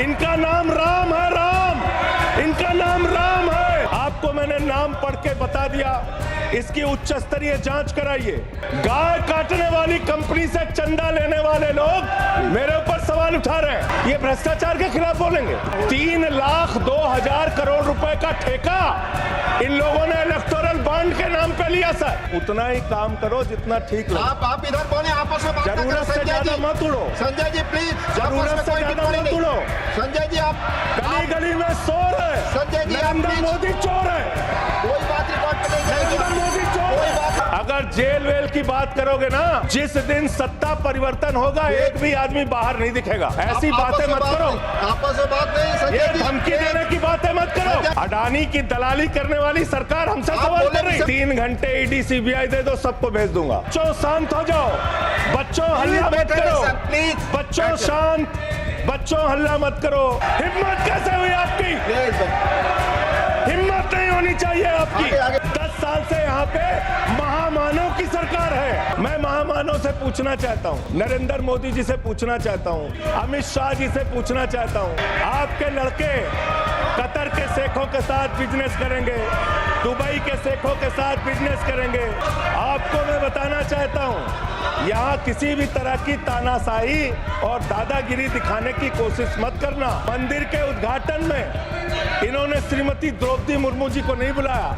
इनका नाम राम है, राम, इनका नाम राम है। आपको मैंने नाम पढ़ के बता दिया, इसकी उच्च स्तरीय जांच कराइए। गाय काटने वाली कंपनी से चंदा लेने वाले लोग मेरे ऊपर सवाल उठा रहे हैं, ये भ्रष्टाचार के खिलाफ बोलेंगे। 3,02,000 करोड़ रुपए का ठेका इन लोगों ने इलेक्टोरल बॉन्ड के नाम पे लिया सर। उतना ही काम करो जितना ठीक लगे। आप इधर बोले, आपस में बात ना करें। जरूरत से ज्यादा मत उड़ो संजय जी, प्लीज। जरूरत से ज्यादा मत उड़ो। संजय जी, आप गली गली में शोर है। संजय जी, नरेंद्र मोदी चोर है। कोई बात रिकॉर्ड पे नहीं जाएगी। नरेंद्र मोदी चोर है। अगर जेल वेल की बात करोगे ना, जिस दिन सत्ता परिवर्तन होगा एक भी आदमी बाहर नहीं दिखेगा। ऐसी बातें मत करो, आपस में बात नहीं। ये धमकी देने की बातें मत करो। अडानी की दलाली करने वाली सरकार हमसे सवाल कर रही। 3 घंटे ईडी सीबीआई दे दो, सबको भेज दूंगा। बच्चों शांत हो जाओ, बच्चों हल्ला मत करो, बच्चों शांत, बच्चों हल्ला मत करो। हिम्मत कैसे हुई आपकी? हिम्मत नहीं होनी चाहिए आपकी। 10 साल से यहाँ पे महामानव की सरकार है। मैं महामानव से पूछना चाहता हूँ, नरेंद्र मोदी जी से पूछना चाहता हूँ, अमित शाह जी से पूछना चाहता हूँ, आपके लड़के कतर के शेखों के साथ बिजनेस करेंगे, दुबई के शेखों के साथ बिजनेस करेंगे। आपको मैं बताना चाहता हूँ, यहाँ किसी भी तरह की तानाशाही और दादागिरी दिखाने की कोशिश मत करना। मंदिर के उद्घाटन में इन्होंने श्रीमती द्रौपदी मुर्मू जी को नहीं बुलाया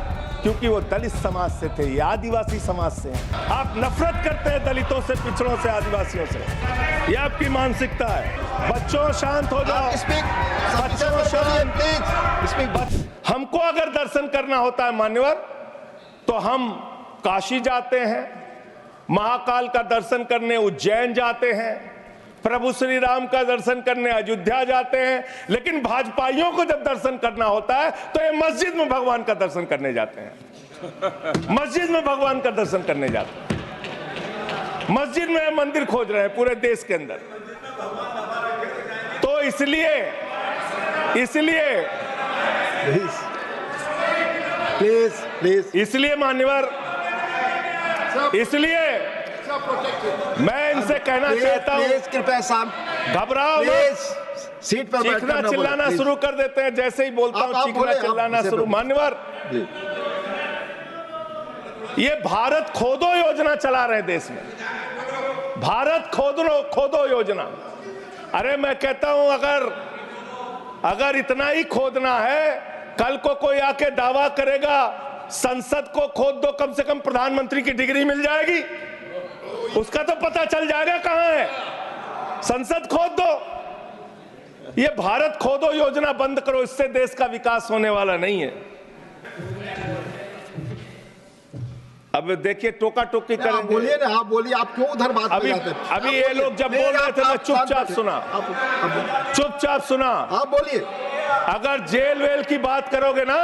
क्योंकि वो दलित समाज से थे, ये आदिवासी समाज से हैं। आप नफरत करते हैं दलितों से, पिछड़ों से, आदिवासियों से, ये आपकी मानसिकता है। बच्चों शांत हो जाओ, बच्चों शांत। हमको अगर दर्शन करना होता है मान्यवर, तो हम काशी जाते हैं, महाकाल का दर्शन करने उज्जैन जाते हैं, प्रभु श्री राम का दर्शन करने अयोध्या जाते हैं। लेकिन भाजपाइयों को जब दर्शन करना होता है तो ये मस्जिद में भगवान का दर्शन करने जाते हैं, मस्जिद में भगवान का दर्शन करने जाते हैं, मस्जिद में मंदिर खोज रहे हैं पूरे देश के अंदर। तो इसलिए इसलिए मान्यवर, इसलिए मैं इनसे कहना चाहता हूँ, घबराओ मत। सीट पर चीखना चिल्लाना शुरू कर देते हैं, जैसे ही बोलता हूँ चीखना चिल्लाना शुरू। मान्यवर, ये भारत खोदो योजना चला रहे देश में, भारत खोदो योजना। अरे मैं कहता हूं, अगर इतना ही खोदना है, कल को कोई आके दावा करेगा संसद को खोद दो, कम से कम प्रधानमंत्री की डिग्री मिल जाएगी, उसका तो पता चल जाएगा कहां है। संसद खोद दो। ये भारत खोदो योजना बंद करो, इससे देश का विकास होने वाला नहीं है। अब देखिए टोका टोकी करेंगे। बोलिए ना, आप बोलिए, आप क्यों उधर बात अभी ये लोग जब बोल रहे थे मैं चुपचाप सुना। आप बोलिए। अगर जेल वेल की बात करोगे ना,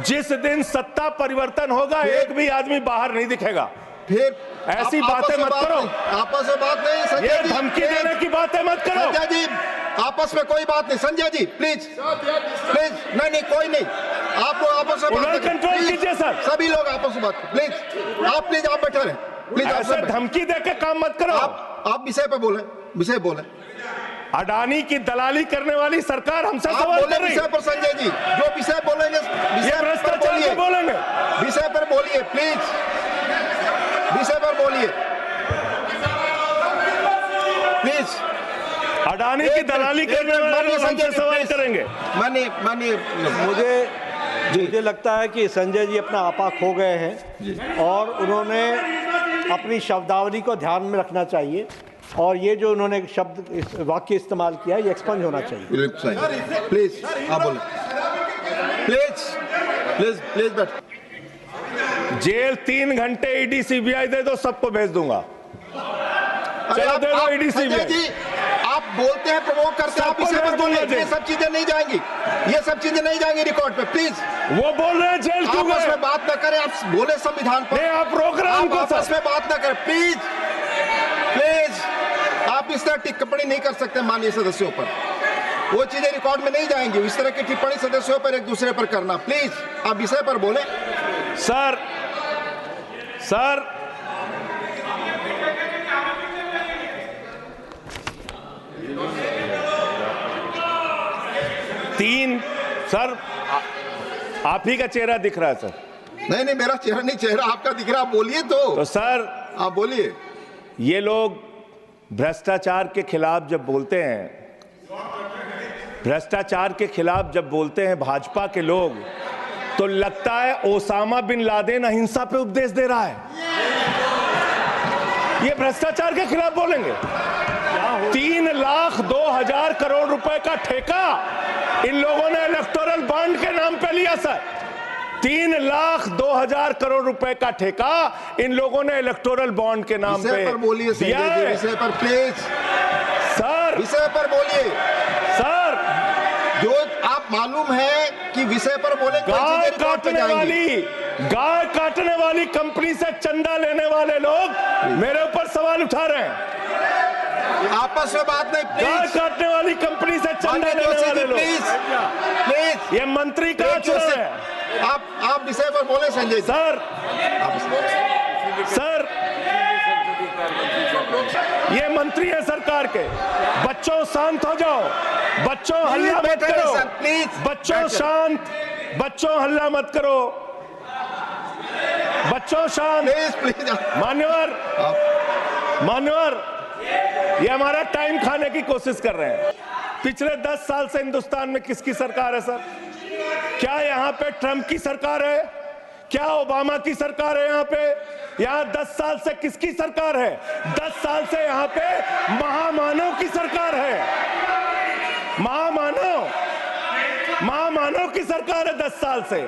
जिस दिन सत्ता परिवर्तन होगा एक भी आदमी बाहर नहीं दिखेगा। फिर ऐसी बातें मत करो, आपस में बात नहीं। ये धमकी देने की बातें मत करो। संजय जी, आपस में कोई बात नहीं। संजय जी प्लीज, नहीं कोई नहीं, आप लोग आपस में बात कंट्रोल कीजिए सर। सभी लोग आपस में बात, प्लीज आप बैठे रहे, प्लीज। ऐसे धमकी देके काम मत करो। आप विषय पे बोले। अडानी की दलाली करने वाली सरकार हमसे सवाल कर रही है। विषय पर संजय जी जो विषय बोलेंगे, ये भ्रष्टाचार पे बोलेंगे, विषय पर बोलिए प्लीज, विषय पर बोलिए प्लीज। अडानी की दलाली करने वाले लोग हमसे सवाल करेंगे। मुझे लगता है कि संजय जी अपना आपा खो गए हैं और उन्होंने अपनी शब्दावली को ध्यान में रखना चाहिए, और ये जो उन्होंने वाक्य इस्तेमाल किया ये एक्सपंज होना चाहिए। प्लीज आप बोले, प्लीज बैठ। जेल 3 घंटे ईडी सीबीआई दे दो, सबको भेज दूंगा। चलो दे दो ईडी सीबीआई। आप बोलते हैं, प्रमोट करते हैं, आप इसे पर बोलिए। ये सब चीजें नहीं जाएंगी, रिकॉर्ड पे। प्लीज वो बोल रहे हैं जेल क्यों गए? आपस में बात न करें, आप बोले संविधान पर। आप प्रोग्राम को आपस में बात न करें प्लीज। आप इस तरह टिप्पणी नहीं कर सकते माननीय सदस्यों पर, वो चीजें रिकॉर्ड में नहीं जाएंगी। इस तरह की टिप्पणी सदस्यों पर एक दूसरे पर करना, प्लीज आप विषय पर बोले। सर तीन सर आप ही का चेहरा दिख रहा है सर। नहीं मेरा चेहरा नहीं, चेहरा आपका दिख रहा, आप बोलिए तो सर आप बोलिए। ये लोग भ्रष्टाचार के खिलाफ जब बोलते हैं, भ्रष्टाचार के खिलाफ जब बोलते हैं भाजपा के लोग, तो लगता है ओसामा बिन लादेन अहिंसा पे उपदेश दे रहा है। ये भ्रष्टाचार के खिलाफ बोलेंगे। 3,02,000 करोड़ रुपए का ठेका इन लोगों ने इलेक्टोरल बॉन्ड के नाम पे लिया सर। 3,02,000 करोड़ रुपए का ठेका इन लोगों ने इलेक्टोरल बॉन्ड के नाम पे बोलिए दिया है। विषय पर प्लीज सर, विषय पर बोलिए सर। जो आप मालूम है कि विषय पर बोले, गाय काटने वाली कंपनी से चंदा लेने वाले लोग मेरे ऊपर सवाल उठा रहे हैं। आपस में बात नहीं, गाय काटने वाली कंपनी से चंदा लेने वाले लोग, प्लीज ये मंत्री का चुनाव है। आप विषय पर बोले संजय सर। सर ये मंत्री है सरकार के। बच्चों शांत हो जाओ, बच्चों हल्ला मत करो, बच्चों शांत, बच्चों हल्ला मत करो, बच्चों शांत। प्लीज मान्यवर ये हमारा टाइम खाने की कोशिश कर रहे हैं। पिछले 10 साल से हिंदुस्तान में किसकी सरकार है सर? क्या यहाँ पे ट्रंप की सरकार है? क्या ओबामा की सरकार है? यहाँ पे यहाँ 10 साल से किसकी सरकार है? 10 साल से यहाँ पे महामानव की सरकार है। महामानव की सरकार है 10 साल से।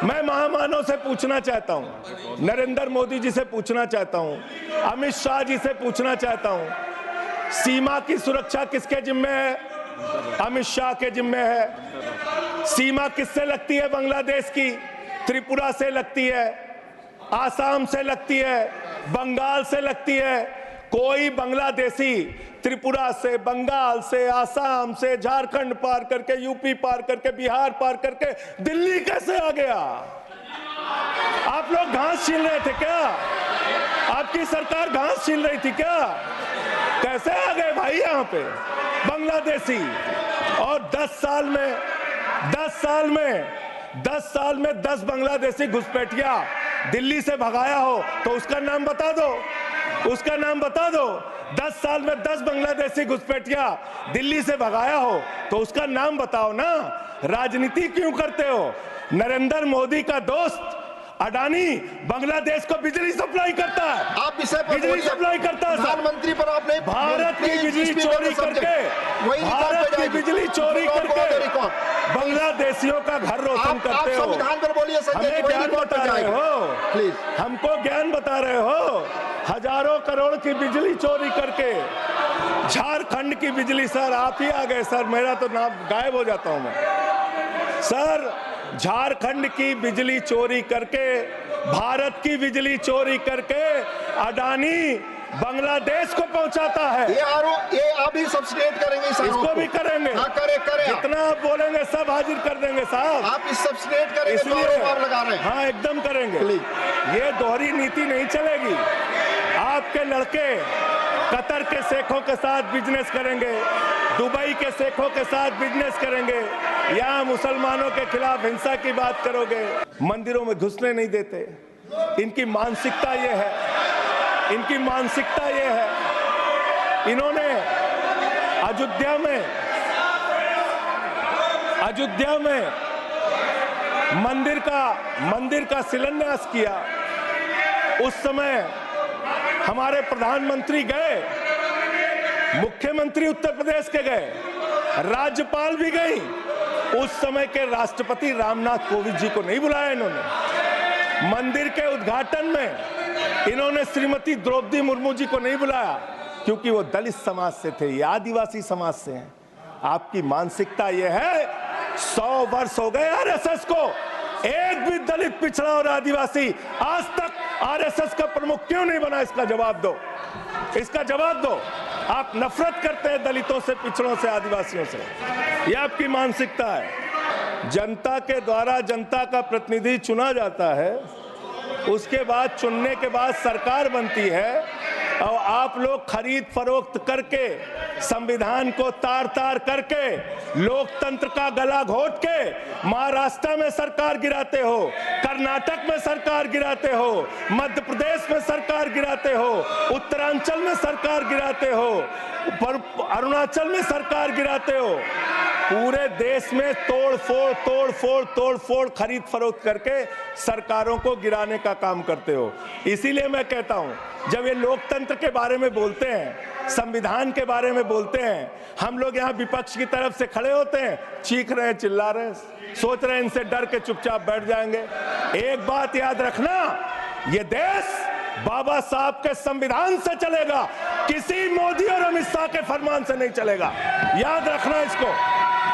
मैं महामानव से पूछना चाहता हूं, नरेंद्र मोदी जी से पूछना चाहता हूं, अमित शाह जी से पूछना चाहता हूं, सीमा की सुरक्षा किसके जिम्मे है? अमित शाह के जिम्मे है। सीमा किससे लगती है? बांग्लादेश की, त्रिपुरा से लगती है, आसाम से लगती है, बंगाल से लगती है। कोई बांग्लादेशी त्रिपुरा से, बंगाल से, आसाम से, झारखंड पार करके, यूपी पार करके, बिहार पार करके दिल्ली कैसे आ गया? आप लोग घास छीन रहे थे क्या? आपकी सरकार घास छीन रही थी क्या? कैसे आ गए भाई यहाँ पे बांग्लादेशी? और 10 साल में 10 बांग्लादेशी घुसपैठिया दिल्ली से भगाया हो तो उसका नाम बता दो, उसका नाम बता दो। 10 साल में 10 बांग्लादेशी घुसपैठिया दिल्ली से भगाया हो तो उसका नाम बताओ ना। राजनीति क्यों करते हो? नरेंद्र मोदी का दोस्त अडानी बांग्लादेश को बिजली सप्लाई करता है। आप इसे बिजली सप्लाई करता है। प्रधानमंत्री पर आपने भारत की बिजली चोरी करके, भारत की बिजली चोरी करके बांग्लादेशियों का घर रोशन करते हो। संविधान पर बोलिए। हमें ज्ञान बता रहे हो, प्लीज हमको ज्ञान बता रहे हो। हजारों करोड़ की बिजली चोरी करके झारखंड की बिजली, सर आप ही आ गए सर, मेरा तो नाम गायब हो जाता हूं मैं सर। झारखंड की बिजली चोरी करके, भारत की बिजली चोरी करके अडानी बांग्लादेश को पहुंचाता है। ये आप ही सब्सिडेट करेंगे इसको भी करेंगे। हाँ, करे जितना आप बोलेंगे सब हाजिर कर देंगे साहब। आप इस सब्सिडेट करेंगे, इसलिए लगा रहे हैं। हाँ एकदम करेंगे। ये दोहरी नीति नहीं चलेगी। आपके लड़के कतर के शेखों के साथ बिजनेस करेंगे, दुबई के शेखों के साथ बिजनेस करेंगे, यहाँ मुसलमानों के खिलाफ हिंसा की बात करोगे, मंदिरों में घुसने नहीं देते। इनकी मानसिकता ये है, इनकी मानसिकता ये है। इन्होंने अयोध्या में मंदिर का शिलान्यास किया। उस समय हमारे प्रधानमंत्री गए, मुख्यमंत्री उत्तर प्रदेश के गए, राज्यपाल भी गई। उस समय के राष्ट्रपति रामनाथ कोविंद जी को नहीं बुलाया इन्होंने। मंदिर के उद्घाटन में इन्होंने श्रीमती द्रौपदी मुर्मू जी को नहीं बुलाया क्योंकि वो दलित समाज से थे, ये आदिवासी समाज से हैं। आपकी मानसिकता ये है। 100 वर्ष हो गए आरएसएस को, एक भी दलित, पिछड़ा और आदिवासी आज तक आरएसएस का प्रमुख क्यों नहीं बना? इसका जवाब दो, इसका जवाब दो। आप नफरत करते हैं दलितों से, पिछड़ों से, आदिवासियों से। यह आपकी मानसिकता है। जनता के द्वारा जनता का प्रतिनिधि चुना जाता है, उसके बाद चुनने के बाद सरकार बनती है और आप लोग खरीद फरोख्त करके संविधान को तार तार करके लोकतंत्र का गला घोट के महाराष्ट्र में सरकार गिराते हो, कर्नाटक में सरकार गिराते हो, मध्य प्रदेश में सरकार गिराते हो, उत्तरांचल में सरकार गिराते हो, अरुणाचल में सरकार गिराते हो। पूरे देश में तोड़ फोड़ खरीद फरोख्त करके सरकारों को गिराने का काम करते हो। इसीलिए मैं कहता हूं, जब ये लोकतंत्र के बारे में बोलते हैं, संविधान के बारे में बोलते हैं, हम लोग यहाँ विपक्ष की तरफ से खड़े होते हैं, चीख रहे हैं, चिल्ला रहे हैं, सोच रहे हैं इनसे डर के चुपचाप बैठ जाएंगे। एक बात याद रखना, ये देश बाबा साहब के संविधान से चलेगा, किसी मोदी और अमित शाह के फरमान से नहीं चलेगा। याद रखना इसको।